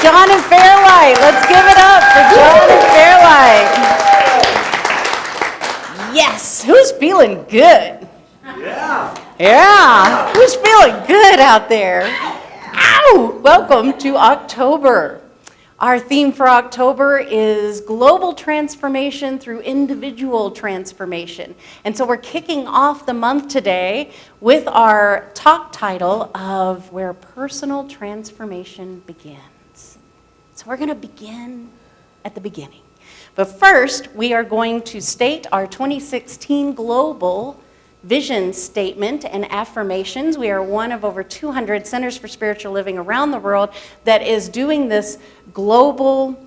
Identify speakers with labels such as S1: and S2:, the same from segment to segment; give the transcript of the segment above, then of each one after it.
S1: John and Fairlight. Let's give it up for John and Fairlight. Yes, who's feeling good? Yeah, who's feeling good out there? Ow! Welcome to October. Our theme for October is global transformation through individual transformation. And so we're kicking off the month today with our talk title of Where Personal Transformation Begins. So we're going to begin at the beginning. But first, we are going to state our 2016 global vision statement and affirmations. We are one of over 200 centers for spiritual living around the world that is doing this global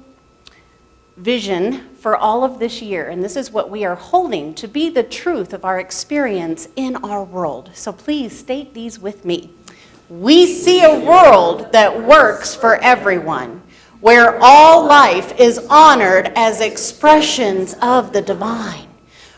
S1: vision for all of this year. And this is what we are holding to be the truth of our experience in our world. So please state these with me. We see a world that works for everyone, where all life is honored as expressions of the divine,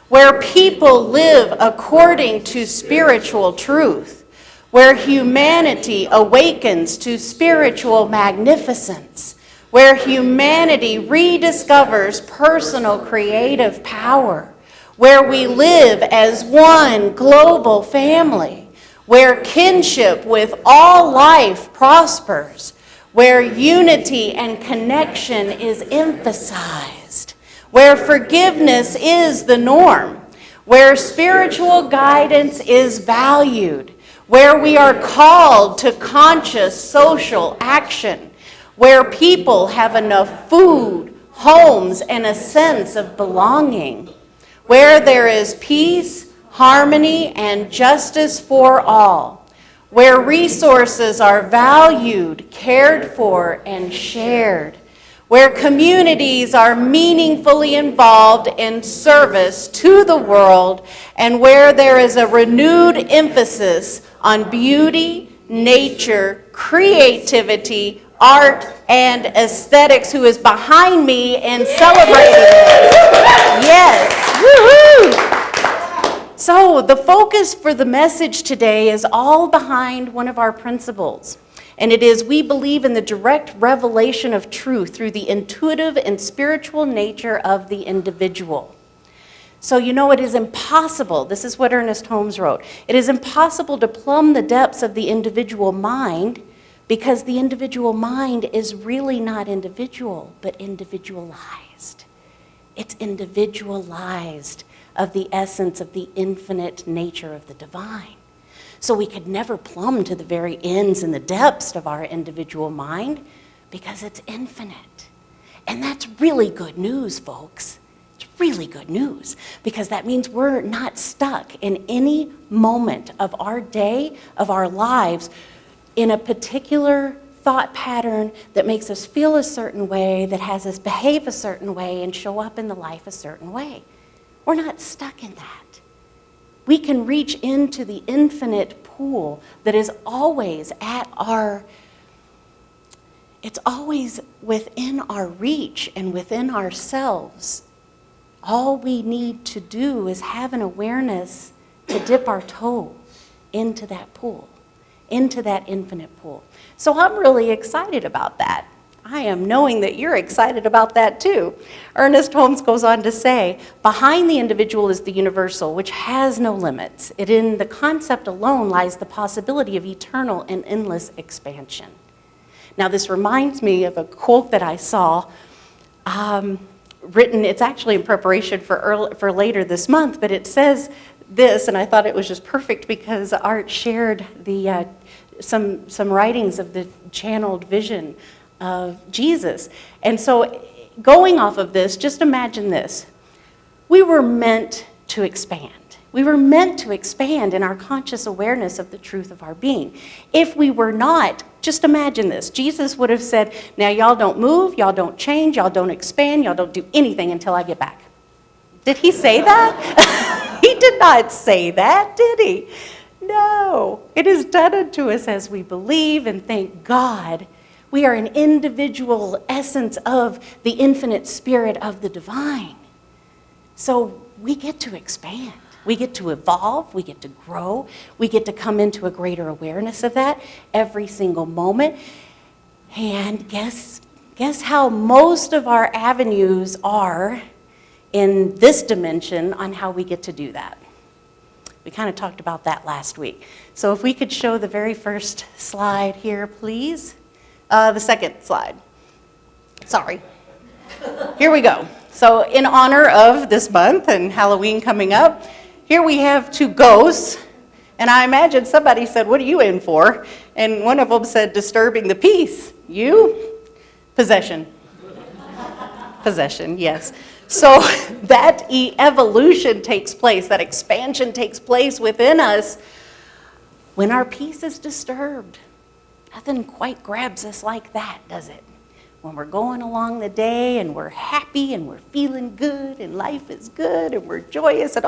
S1: where people live according to spiritual truth, where humanity awakens to spiritual magnificence, where humanity rediscovers personal creative power, where we live as one global family, where kinship with all life prospers, where unity and connection is emphasized, where forgiveness is the norm, where spiritual guidance is valued, where we are called to conscious social action, where people have enough food, homes, and a sense of belonging, where there is peace, harmony, and justice for all, where resources are valued, cared for, and shared, where communities are meaningfully involved in service to the world, and where there is a renewed emphasis on beauty, nature, creativity, art, and aesthetics. Who is behind me and celebrating this? Yes, woohoo! So the focus for the message today is all behind one of our principles. And it is, we believe in the direct revelation of truth through the intuitive and spiritual nature of the individual. So it is impossible, this is what Ernest Holmes wrote, it is impossible to plumb the depths of the individual mind because the individual mind is really not individual, but individualized. It's individualized of the essence of the infinite nature of the divine. So we could never plumb to the very ends and the depths of our individual mind because it's infinite. And that's really good news, folks. It's really good news because that means we're not stuck in any moment of our day, of our lives, in a particular thought pattern that makes us feel a certain way, that has us behave a certain way and show up in the life a certain way. We're not stuck in that. We can reach into the infinite pool that is always it's always within our reach and within ourselves. All we need to do is have an awareness to dip our toe into that pool, into that infinite pool. So I'm really excited about that. I am knowing that you're excited about that too. Ernest Holmes goes on to say, behind the individual is the universal, which has no limits. In the concept alone lies the possibility of eternal and endless expansion. Now this reminds me of a quote that I saw written, it's actually in preparation for later this month, but it says this, and I thought it was just perfect because Art shared some writings of the channeled vision of Jesus. And so going off of this, just imagine this. We were meant to expand. We were meant to expand in our conscious awareness of the truth of our being. If we were not, just imagine this. Jesus would have said, now y'all don't move, y'all don't change, y'all don't expand, y'all don't do anything until I get back. Did he say that? He did not say that, did he? No. It is done unto us as we believe, and thank God we are an individual essence of the infinite spirit of the divine. So we get to expand. We get to evolve. We get to grow. We get to come into a greater awareness of that every single moment. And guess Guess how most of our avenues are in this dimension on how we get to do that. We kind of talked about that last week. So if we could show the very first slide here, please. The second slide. Sorry. Here we go. So in honor of this month and Halloween coming up, here we have two ghosts. And I imagine somebody said, "What are you in for?" And one of them said, "Disturbing the peace." You? Possession. Possession, yes. So that evolution takes place, that expansion takes place within us when our peace is disturbed. Nothing quite grabs us like that, does it? When we're going along the day and we're happy and we're feeling good and life is good and we're joyous and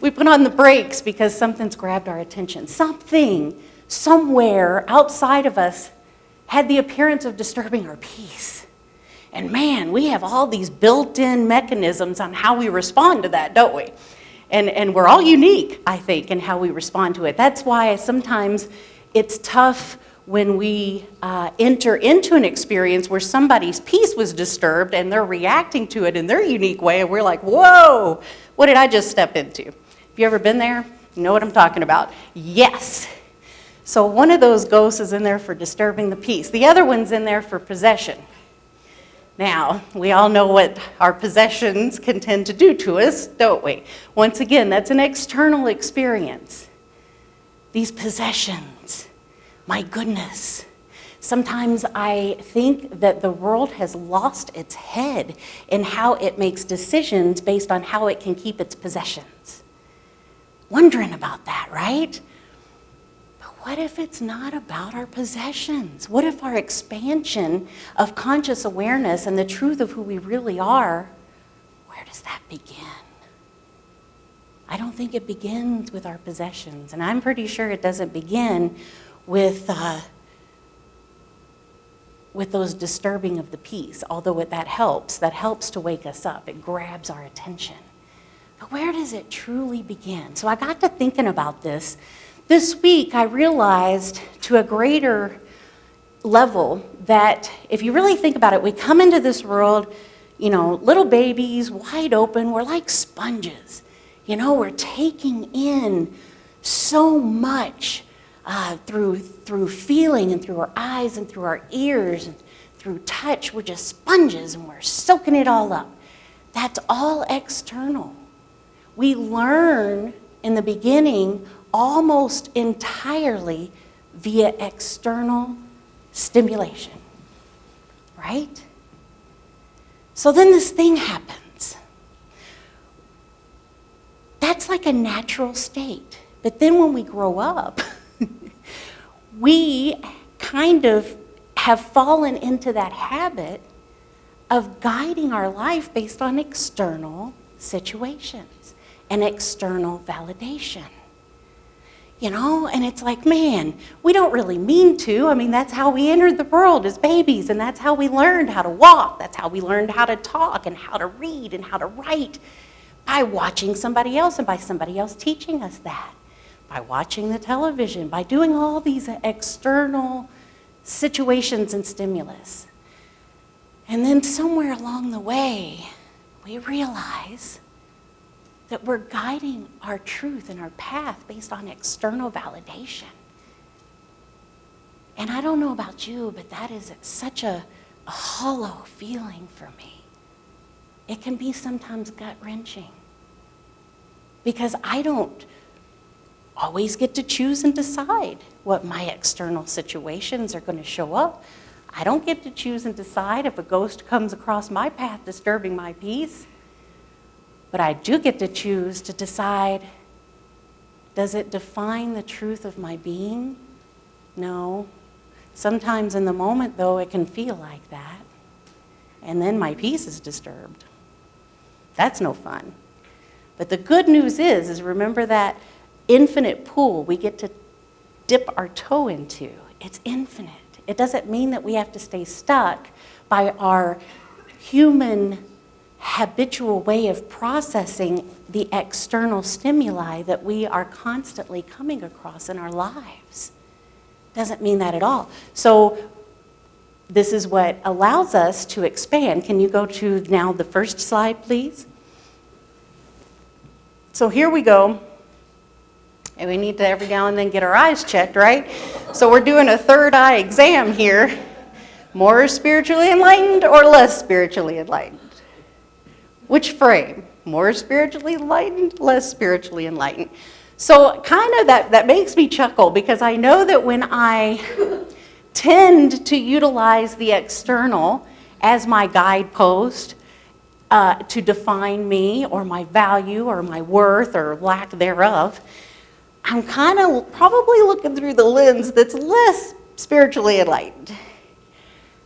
S1: we put on the brakes because something's grabbed our attention. Something, somewhere outside of us had the appearance of disturbing our peace. And man, we have all these built-in mechanisms on how we respond to that, don't we? And we're all unique, I think, in how we respond to it. That's why sometimes it's tough when we enter into an experience where somebody's peace was disturbed and they're reacting to it in their unique way, and we're like, whoa, what did I just step into? Have you ever been there? You know what I'm talking about? Yes. So one of those ghosts is in there for disturbing the peace. The other one's in there for possession. Now, we all know what our possessions can tend to do to us, don't we? Once again, that's an external experience. These possessions, my goodness. Sometimes I think that the world has lost its head in how it makes decisions based on how it can keep its possessions. Wondering about that, right? What if it's not about our possessions? What if our expansion of conscious awareness and the truth of who we really are, where does that begin? I don't think it begins with our possessions, and I'm pretty sure it doesn't begin with those disturbing of the peace, although that helps to wake us up. It grabs our attention. But where does it truly begin? So I got to thinking about this. This week, I realized to a greater level that if you really think about it, we come into this world, little babies, wide open. We're like sponges. We're taking in so much through feeling and through our eyes and through our ears and through touch. We're just sponges and we're soaking it all up. That's all external. We learn in the beginning almost entirely via external stimulation, right? So then this thing happens. That's like a natural state. But then when we grow up, we kind of have fallen into that habit of guiding our life based on external situations and external validation. And it's like, man, we don't really mean to. I mean, that's how we entered the world as babies, and that's how we learned how to walk. That's how we learned how to talk and how to read and how to write, by watching somebody else and by somebody else teaching us that, by watching the television, by doing all these external situations and stimulus. And then somewhere along the way, we realize that we're guiding our truth and our path based on external validation. And I don't know about you, but that is such a hollow feeling for me. It can be sometimes gut-wrenching because I don't always get to choose and decide what my external situations are going to show up. I don't get to choose and decide if a ghost comes across my path disturbing my peace. But I do get to choose to decide, does it define the truth of my being? No. Sometimes in the moment, though, it can feel like that. And then my peace is disturbed. That's no fun. But the good news is remember that infinite pool we get to dip our toe into. It's infinite. It doesn't mean that we have to stay stuck by our human habitual way of processing the external stimuli that we are constantly coming across in our lives. Doesn't mean that at all. So this is what allows us to expand. Can you go to now the first slide, please? So here we go. And we need to every now and then get our eyes checked, right? So we're doing a third eye exam here. More spiritually enlightened or less spiritually enlightened? Which frame? More spiritually enlightened, less spiritually enlightened? So kind of that makes me chuckle, because I know that when I tend to utilize the external as my guidepost to define me or my value or my worth or lack thereof, I'm kind of probably looking through the lens that's less spiritually enlightened.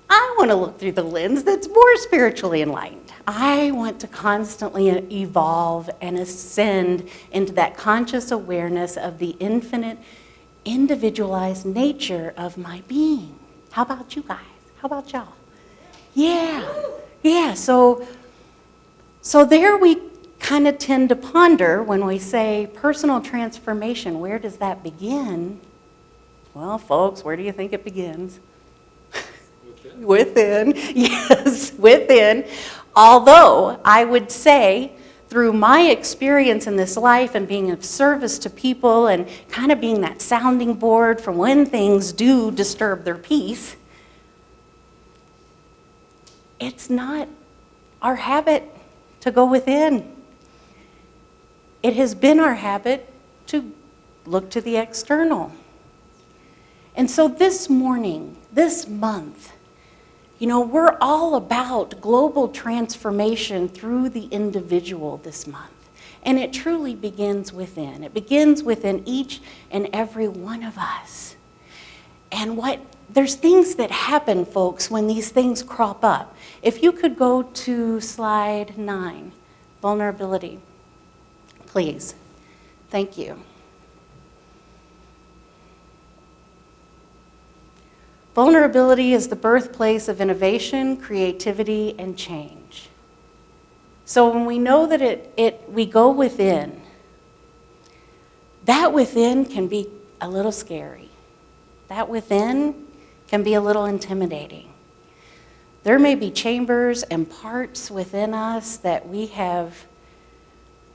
S1: I want to look through the lens that's more spiritually enlightened. I want to constantly evolve and ascend into that conscious awareness of the infinite, individualized nature of my being. How about you guys? How about y'all? Yeah. So there we kind of tend to ponder when we say personal transformation. Where does that begin? Well, folks, where do you think it begins? Within. Yes, within. Although I would say, through my experience in this life and being of service to people and kind of being that sounding board for when things do disturb their peace, it's not our habit to go within. It has been our habit to look to the external. And so this morning, this month, we're all about global transformation through the individual this month. And it truly begins within. It begins within each and every one of us. And there's things that happen, folks, when these things crop up. If you could go to slide 9, vulnerability, please. Thank you. Vulnerability is the birthplace of innovation, creativity, and change. So when we know that we go within, that within can be a little scary. That within can be a little intimidating. There may be chambers and parts within us that we have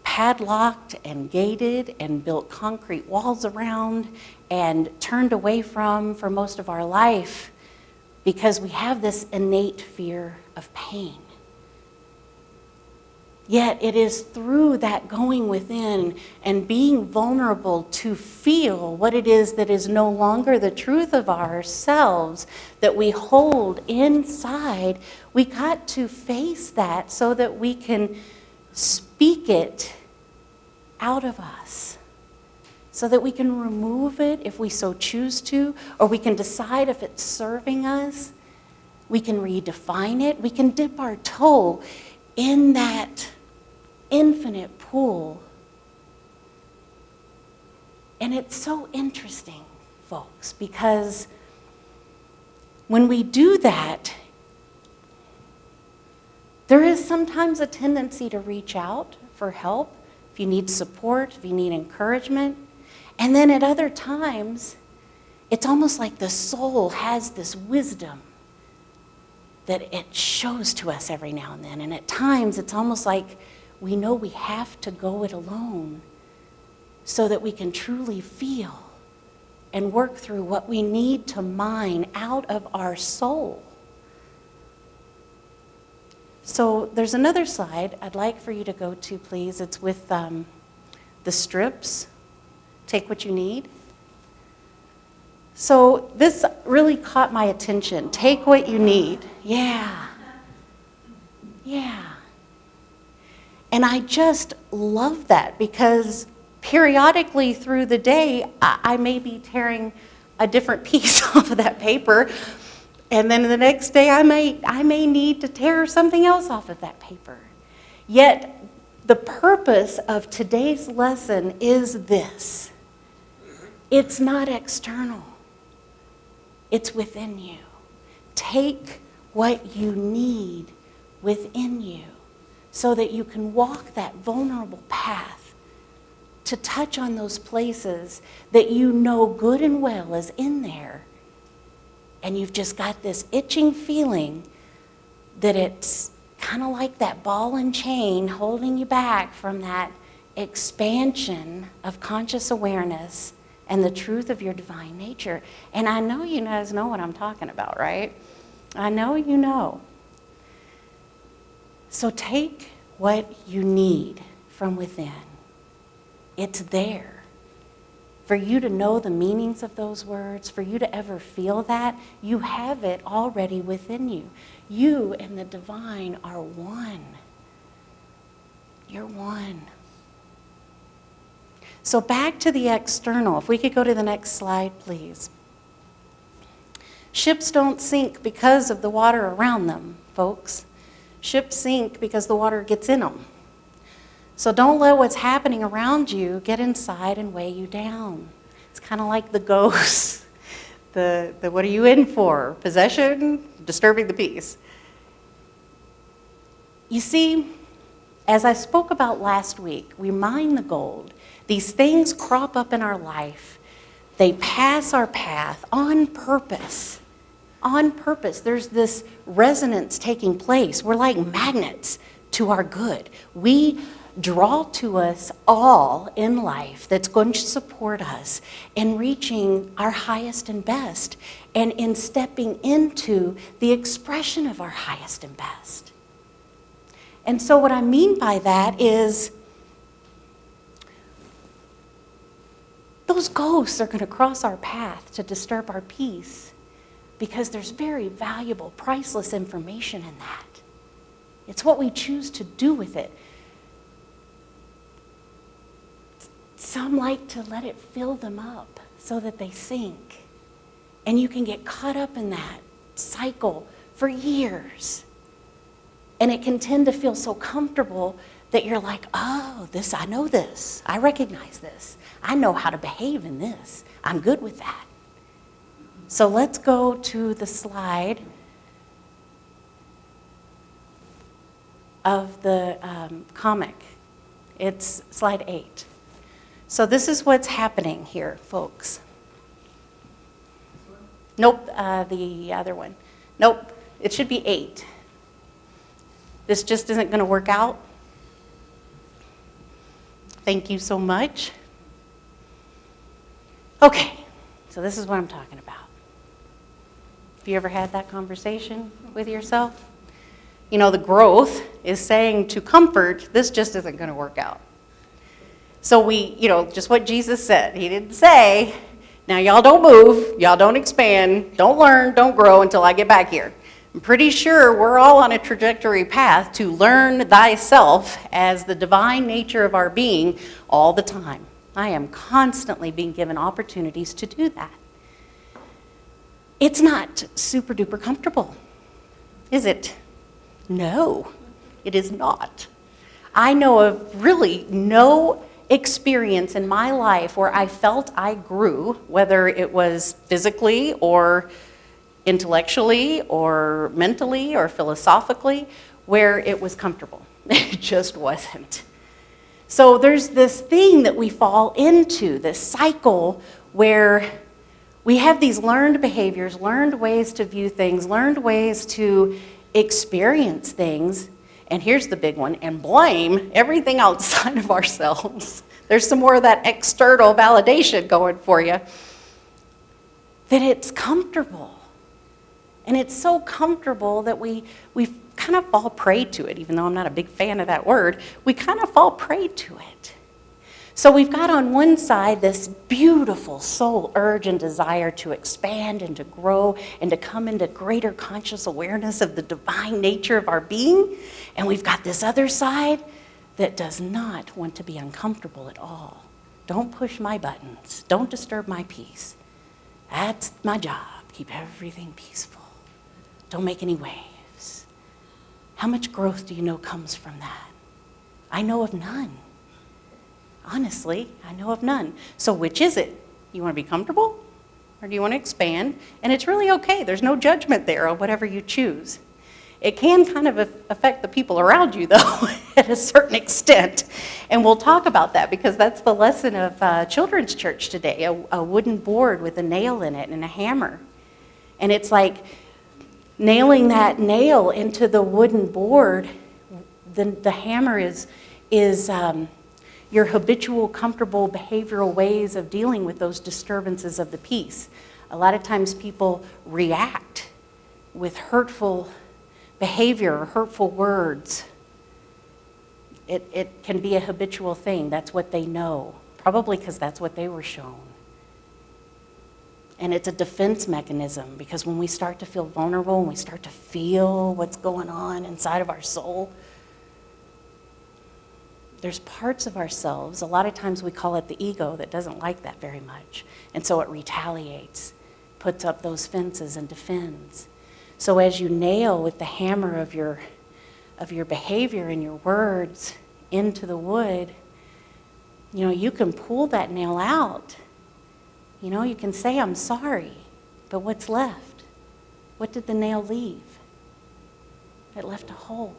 S1: padlocked and gated and built concrete walls around and turned away from for most of our life because we have this innate fear of pain. Yet it is through that going within and being vulnerable to feel what it is that is no longer the truth of ourselves that we hold inside. We got to face that so that we can speak it out of us, so that we can remove it if we so choose to, or we can decide if it's serving us. We can redefine it. We can dip our toe in that infinite pool. And it's so interesting, folks, because when we do that, there is sometimes a tendency to reach out for help, if you need support, if you need encouragement. And then at other times, it's almost like the soul has this wisdom that it shows to us every now and then. And at times, it's almost like we know we have to go it alone so that we can truly feel and work through what we need to mine out of our soul. So there's another slide I'd like for you to go to, please. It's with the strips. Take what you need. So this really caught my attention. Take what you need. Yeah. And I just love that because periodically through the day, I may be tearing a different piece off of that paper. And then the next day, I may need to tear something else off of that paper. Yet, the purpose of today's lesson is this. It's not external. It's within you. Take what you need within you so that you can walk that vulnerable path to touch on those places that you know good and well is in there and you've just got this itching feeling that it's kind of like that ball and chain holding you back from that expansion of conscious awareness and the truth of your divine nature. And I know you guys know what I'm talking about, right? I know you know. So take what you need from within. It's there. For you to know the meanings of those words, for you to ever feel that, you have it already within you. You and the divine are one. You're one. So back to the external. If we could go to the next slide, please. Ships don't sink because of the water around them, folks. Ships sink because the water gets in them. So don't let what's happening around you get inside and weigh you down. It's kind of like the ghosts. The what are you in for? Possession? Disturbing the peace. You see, as I spoke about last week, we mine the gold. These things crop up in our life. They pass our path on purpose. On purpose. There's this resonance taking place. We're like magnets to our good. We draw to us all in life that's going to support us in reaching our highest and best and in stepping into the expression of our highest and best. And so what I mean by that is those ghosts are going to cross our path to disturb our peace because there's very valuable, priceless information in that. It's what we choose to do with it. Some like to let it fill them up so that they sink. And you can get caught up in that cycle for years. And it can tend to feel so comfortable that you're like, oh, I know this. I recognize this. I know how to behave in this. I'm good with that. So let's go to the slide of the comic. It's slide 8. So this is what's happening here, folks. Nope, the other one. Nope, it should be 8. This just isn't going to work out. Thank you so much. Okay, so this is what I'm talking about. Have you ever had that conversation with yourself? You know, the growth is saying to comfort, this just isn't going to work out. So just what Jesus said. He didn't say, now y'all don't move, y'all don't expand, don't learn, don't grow until I get back here. I'm pretty sure we're all on a trajectory path to learn thyself as the divine nature of our being all the time. I am constantly being given opportunities to do that. It's not super duper comfortable, is it? No, it is not. I know of really no experience in my life where I felt I grew, whether it was physically or intellectually or mentally or philosophically, where it was comfortable. It just wasn't. So there's this thing that we fall into, this cycle where we have these learned behaviors, learned ways to view things, learned ways to experience things, and here's the big one, and blame everything outside of ourselves. There's some more of that external validation going for you, that it's comfortable. And it's so comfortable that we kind of fall prey to it, even though I'm not a big fan of that word. We kind of fall prey to it. So we've got on one side this beautiful soul urge and desire to expand and to grow and to come into greater conscious awareness of the divine nature of our being. And we've got this other side that does not want to be uncomfortable at all. Don't push my buttons. Don't disturb my peace. That's my job. Keep everything peaceful. Don't make any waves. How much growth do you know comes from that? I know of none. Honestly, I know of none. So which is it? You want to be comfortable or do you want to expand? And it's really okay. There's no judgment there on whatever you choose. It can kind of affect the people around you, though, at a certain extent. And we'll talk about that because that's the lesson of children's church today, a wooden board with a nail in it and a hammer. And it's like nailing that nail into the wooden board. The hammer is your habitual, comfortable behavioral ways of dealing with those disturbances of the peace. A lot of times people react with hurtful behavior or hurtful words. It can be a habitual thing. That's what they know, probably because that's what they were shown. And it's a defense mechanism, because when we start to feel vulnerable, when we start to feel what's going on inside of our soul, there's parts of ourselves, a lot of times we call it the ego, that doesn't like that very much. And so it retaliates, puts up those fences and defends. So as you nail with the hammer of your behavior and your words into the wood, you can pull that nail out. You can say, I'm sorry, but what's left? What did the nail leave? It left a hole.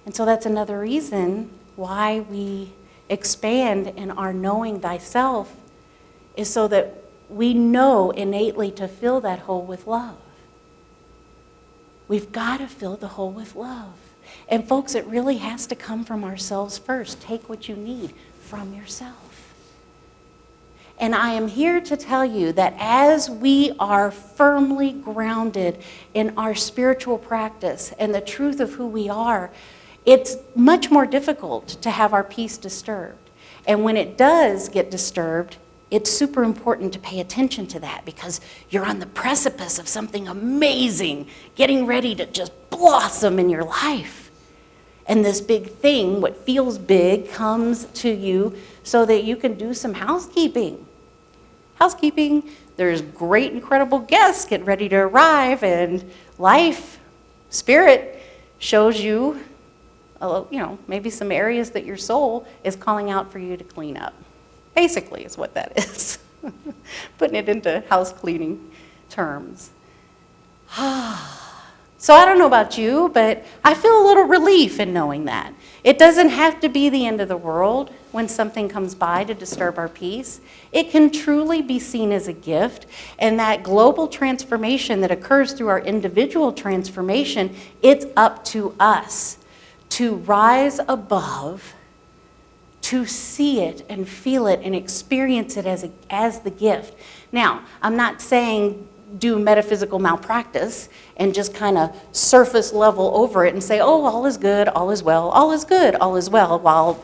S1: And so that's another reason why we expand in our knowing thyself, is so that we know innately to fill that hole with love. We've got to fill the hole with love. And folks, it really has to come from ourselves first. Take what you need from yourself. And I am here to tell you that as we are firmly grounded in our spiritual practice and the truth of who we are, it's much more difficult to have our peace disturbed. And when it does get disturbed, it's super important to pay attention to that, because you're on the precipice of something amazing, getting ready to just blossom in your life. And this big thing, what feels big, comes to you so that you can do some housekeeping. There's great, incredible guests getting ready to arrive, and life, spirit, shows you, maybe some areas that your soul is calling out for you to clean up. Basically is what that is. Putting it into house cleaning terms. So I don't know about you, but I feel a little relief in knowing that. It doesn't have to be the end of the world when something comes by to disturb our peace. It can truly be seen as a gift, and that global transformation that occurs through our individual transformation, it's up to us to rise above, to see it and feel it and experience it as the gift. Now, I'm not saying do metaphysical malpractice and just kind of surface level over it and say, oh, all is good, all is well, all is good, all is well, while,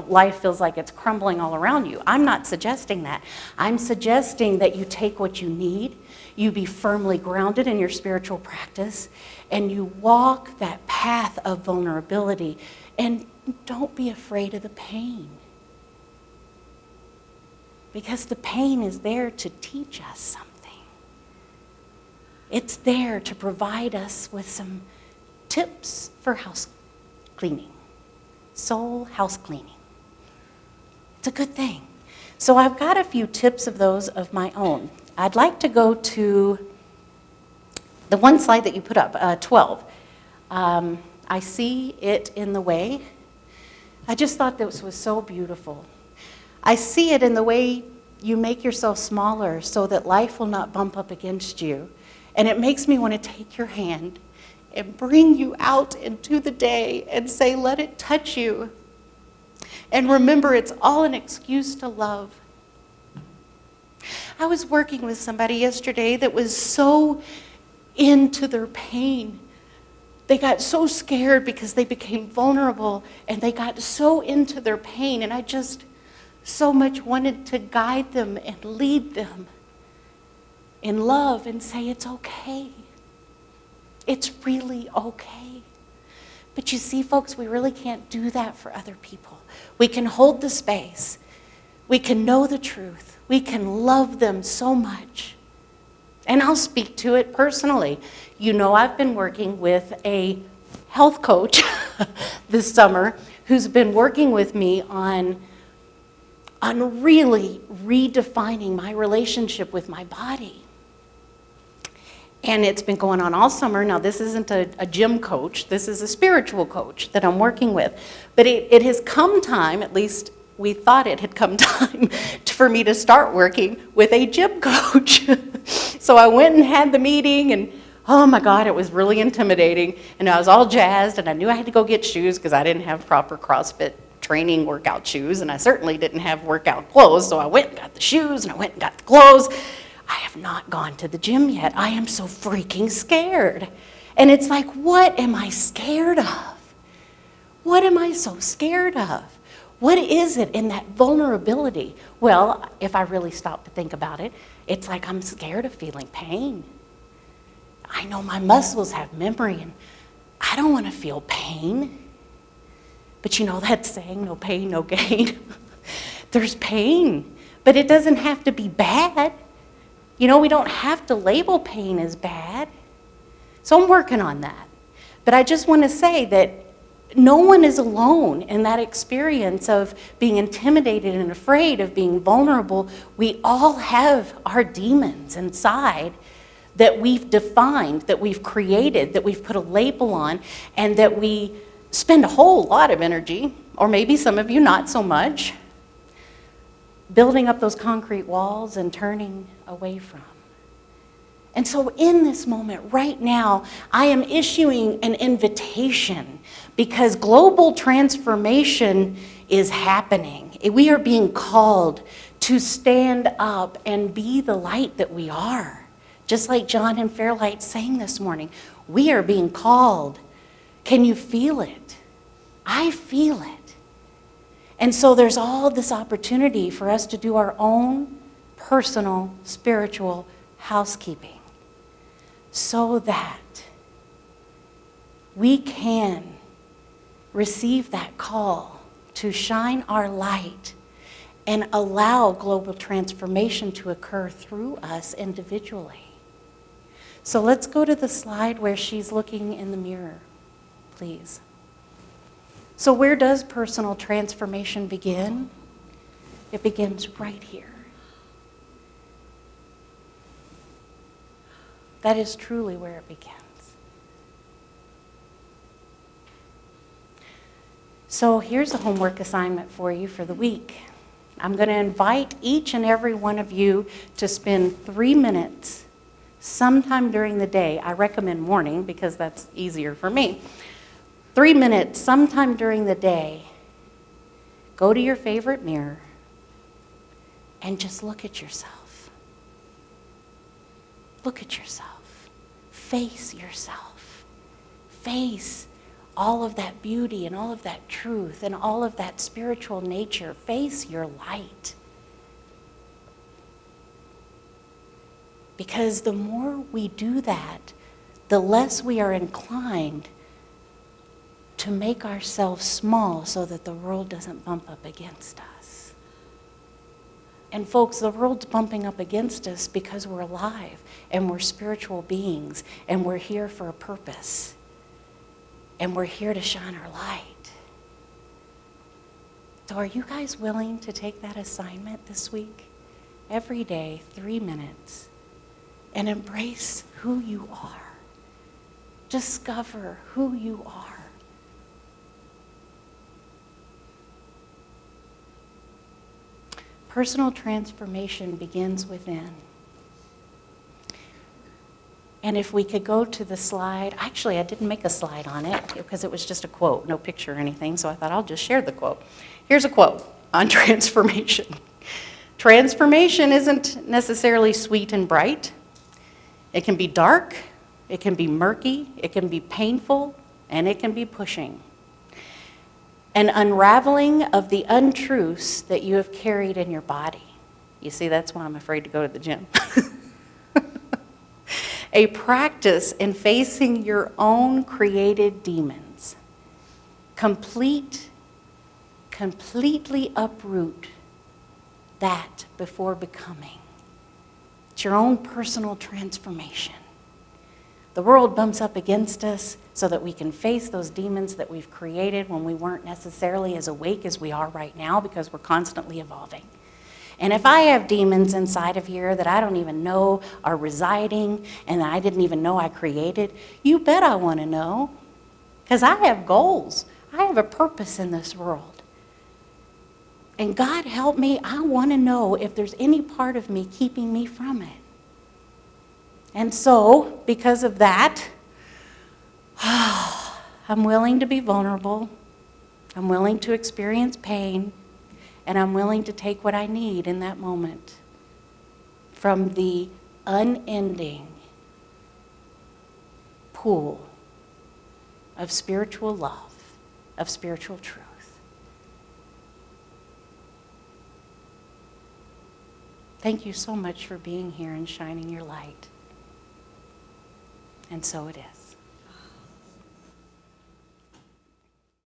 S1: life feels like it's crumbling all around you. I'm not suggesting that. I'm suggesting that you take what you need, you be firmly grounded in your spiritual practice, and you walk that path of vulnerability, and don't be afraid of the pain. Because the pain is there to teach us something. It's there to provide us with some tips for house cleaning, soul house cleaning. It's a good thing. So I've got a few tips of those of my own. I'd like to go to the one slide that you put up, 12. I see it in the way. I just thought this was so beautiful. I see it in the way you make yourself smaller so that life will not bump up against you. And it makes me want to take your hand and bring you out into the day and say, let it touch you. And remember, it's all an excuse to love. I was working with somebody yesterday that was so into their pain. They got so scared because they became vulnerable, and they got so into their pain, and I just so much wanted to guide them and lead them in love and say, it's okay. It's really okay. But you see, folks, we really can't do that for other people. We can hold the space. We can know the truth. We can love them so much. And I'll speak to it personally. I've been working with a health coach this summer who's been working with me on really redefining my relationship with my body. And it's been going on all summer. Now, this isn't a gym coach. This is a spiritual coach that I'm working with. But it has come time, at least we thought it had come time, for me to start working with a gym coach. So I went and had the meeting, and oh my God, it was really intimidating. And I was all jazzed, and I knew I had to go get shoes because I didn't have proper CrossFit training workout shoes, and I certainly didn't have workout clothes. So I went and got the shoes, and I went and got the clothes. I have not gone to the gym yet. I am so freaking scared. And it's like, what am I scared of? What am I so scared of? What is it in that vulnerability? Well, if I really stop to think about it, it's like I'm scared of feeling pain. I know my muscles have memory, and I don't want to feel pain. But you know that saying, no pain, no gain? There's pain, but it doesn't have to be bad. You know, we don't have to label pain as bad. So I'm working on that. But I just want to say that no one is alone in that experience of being intimidated and afraid of being vulnerable. We all have our demons inside that we've defined, that we've created, that we've put a label on, and that we spend a whole lot of energy, or maybe some of you not so much, building up those concrete walls and turning away from. And so in this moment right now, I am issuing an invitation because global transformation is happening. We are being called to stand up and be the light that we are. Just like John and Fairlight sang this morning, we are being called. Can you feel it? I feel it. And so there's all this opportunity for us to do our own personal, spiritual housekeeping so that we can receive that call to shine our light and allow global transformation to occur through us individually. So let's go to the slide where she's looking in the mirror, please. So where does personal transformation begin? It begins right here. That is truly where it begins. So here's a homework assignment for you for the week. I'm going to invite each and every one of you to spend 3 minutes sometime during the day. I recommend morning because that's easier for me. 3 minutes sometime during the day. Go to your favorite mirror and just look at yourself. Look at yourself. Face yourself. Face all of that beauty and all of that truth and all of that spiritual nature. Face your light. Because the more we do that, the less we are inclined to make ourselves small so that the world doesn't bump up against us. And folks, the world's bumping up against us because we're alive and we're spiritual beings and we're here for a purpose. And we're here to shine our light. So are you guys willing to take that assignment this week? Every day, 3 minutes. And embrace who you are. Discover who you are. Personal transformation begins within. And if we could go to the slide, actually I didn't make a slide on it because it was just a quote, no picture or anything, so I thought I'll just share the quote. Here's a quote on transformation. Transformation isn't necessarily sweet and bright. It can be dark, it can be murky, it can be painful, and it can be pushing. An unraveling of the untruths that you have carried in your body. You see, that's why I'm afraid to go to the gym. A practice in facing your own created demons. Completely uproot that before becoming. It's your own personal transformation. The world bumps up against us so that we can face those demons that we've created when we weren't necessarily as awake as we are right now because we're constantly evolving. And if I have demons inside of here that I don't even know are residing and that I didn't even know I created, you bet I want to know. Because I have goals. I have a purpose in this world. And God help me, I want to know if there's any part of me keeping me from it. And so, because of that, I'm willing to be vulnerable. I'm willing to experience pain. And I'm willing to take what I need in that moment from the unending pool of spiritual love, of spiritual truth. Thank you so much for being here and shining your light. And so it is.